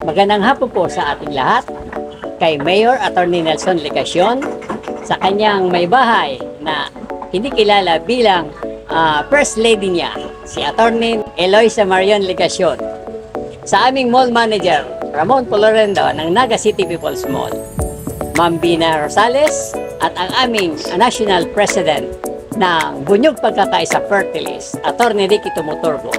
Magandang hapon po sa ating lahat. Kay Mayor Attorney Nelson Legacion, sa kanyang may bahay na hindi kilala bilang First Lady niya, si Attorney Eloisa Marion Legacion. Sa aming mall manager, Ramon Polorendo ng Naga City People's Mall, Ma'am Bina Rosales, at ang aming National President ng Bunyog Pagkakaisa Fertilis, Attorney Ricky Tumuturbo.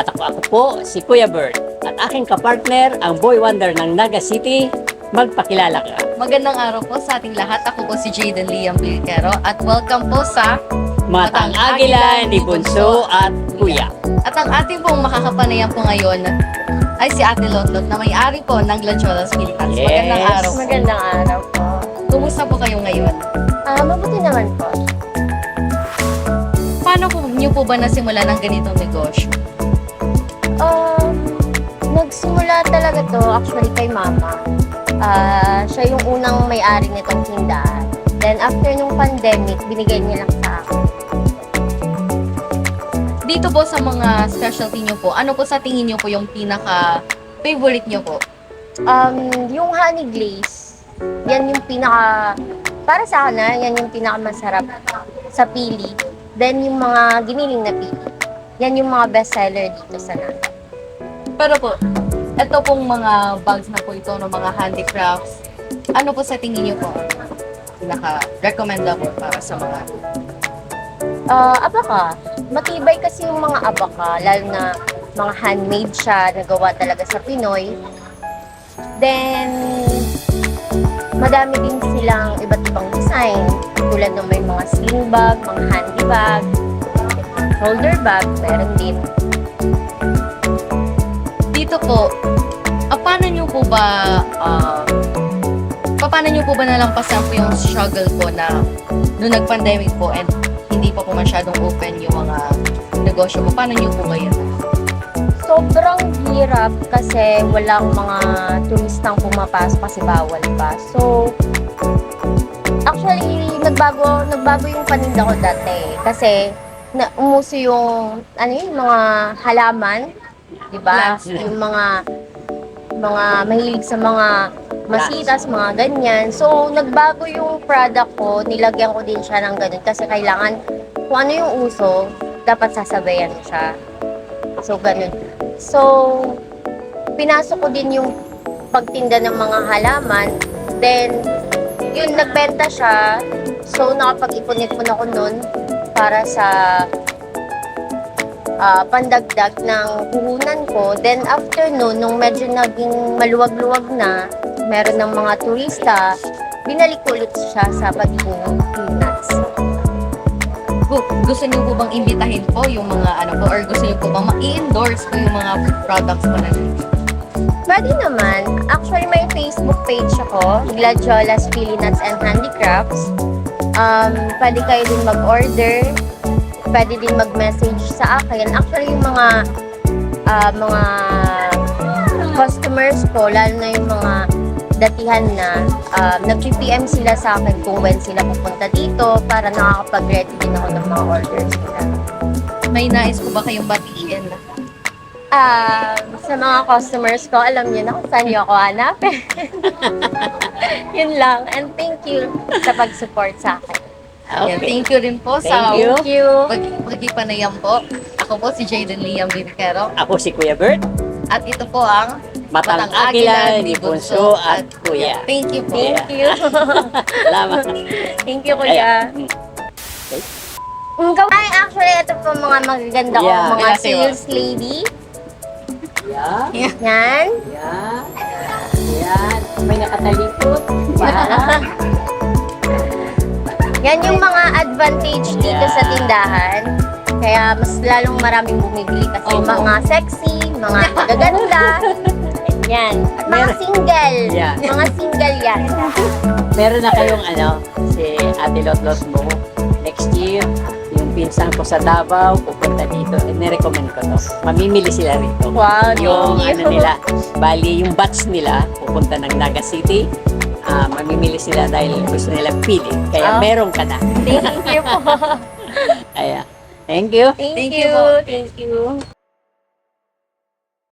At ako po, si Kuya Bird, at aking kapartner, ang Boy Wonder ng Naga City. Magpakilala ka. Magandang araw po sa ating lahat. Ako po si Jaden Liam Bilquero at welcome po sa Matang Agila ni Bunso at Kuya. At ang ating pong makakapanayan po ngayon ay si Ate Lotlot na may-ari po ng Glaciolas Philippines. Yes. Magandang araw po. Magandang araw po. Kumusta po kayo ngayon? Mabuti naman po. Paano po niyo po ba nasimula ng ganitong negosyo? Nagsimula talaga to actually kay mama. Siya yung unang may-ari nitong tindahan. Then after nung pandemic, binigay niya lang sa akin. Dito po sa mga specialty niyo po, ano po sa tingin niyo po yung pinaka-favorite niyo po? Yung honey glaze, yan yung para sa akin yan yung pinakamasarap sa pili. Then yung mga giniling na pili, yan yung mga best seller dito sa Naga. Pero po, ito pong mga bags na po ito ng mga handicrafts, ano po sa tingin niyo po pinaka-recommendable para sa mga Abaka. Matibay kasi yung mga abaka, lalo na mga handmade siya, nagawa talaga sa Pinoy. Then, madami din silang iba't ibang design, tulad ng may mga sling bag, mga handy bag, shoulder bag, meron din. dito po, paano niyo po ba nalampasan po yung struggle po na noong nag-pandemic po and hindi pa po masyadong open yung mga negosyo po? Paano niyo po ngayon? Sobrang hirap kasi walang mga turistang pumapasok kasi bawal pa. So, actually, nagbago yung paninda ko dati. Kasi, umuso yung, yung mga halaman, di ba? Yung mga mahilig sa mga masitas, mga ganyan. So, nagbago yung product ko, nilagyan ko din siya ng ganun kasi kailangan kung ano yung uso, dapat sasabayan mo siya. So, ganun. So, pinasok ko din yung pagtinda ng mga halaman. Then, yun, nagbenta siya. So, nakapag-ipon-ipon ako nun para sa pandagdag ng puhunan ko. Then, after nun, nung medyo naging maluwag-luwag na, meron ng mga turista, binalik ulit siya sa pagiging peanuts. Gusto niyo po bang imbitahin po yung mga or gusto niyo po bang i-endorse po yung mga products po na dito? Pwede naman. Actually, may Facebook page ako, Glaciolas Philippines and Handicrafts. Pwede kayo din mag-order. Pwede din mag-message sa akin. Actually, yung mga customers ko, lalo na yung mga datihan na, nag-PM sila sa akin kung when sila pupunta dito para nakakapag-ready din ako ng mga orders nila. May nais po ba kayong batiin? Sa mga customers ko, alam niyo na kung saan niyo ako hanapin. Yun lang. And thank you sa pag-support sa akin. Yan, thank you rin po sa Thank you. pagkipanayam po. Ako po si Jaden Liam Bilquero Ako si Kuya Bird, at ito po ang Matang Agila ni Bunso at Kuya. Thank you po. Thank you. Salamat. Thank you, Kuya. Ay, actually, ito po mga magaganda ko, Yeah. mga Grabe, sales lady. Yan. Yan. Yan. Yan. May nakatalikod. Yan. Yan yung mga advantage dito Yeah. sa tindahan. Kaya mas lalong maraming bumibili kasi Opo. mga sexy, mga magaganda. Yan. At mga Meron. single. Yeah. Mga single yan. Meron na kayong si Ate Lotlot mo. Next year, yung pinsan ko sa Davao, pupunta dito. Nirecommend ko to. Mamimili sila rito. Wow, Yung thank you. nila, bali yung batch nila, pupunta ng Naga City. Mamimili sila dahil gusto nila pili. Kaya meron ka na. Thank you po. Kaya, thank you. Thank Thank you you. po. Thank you.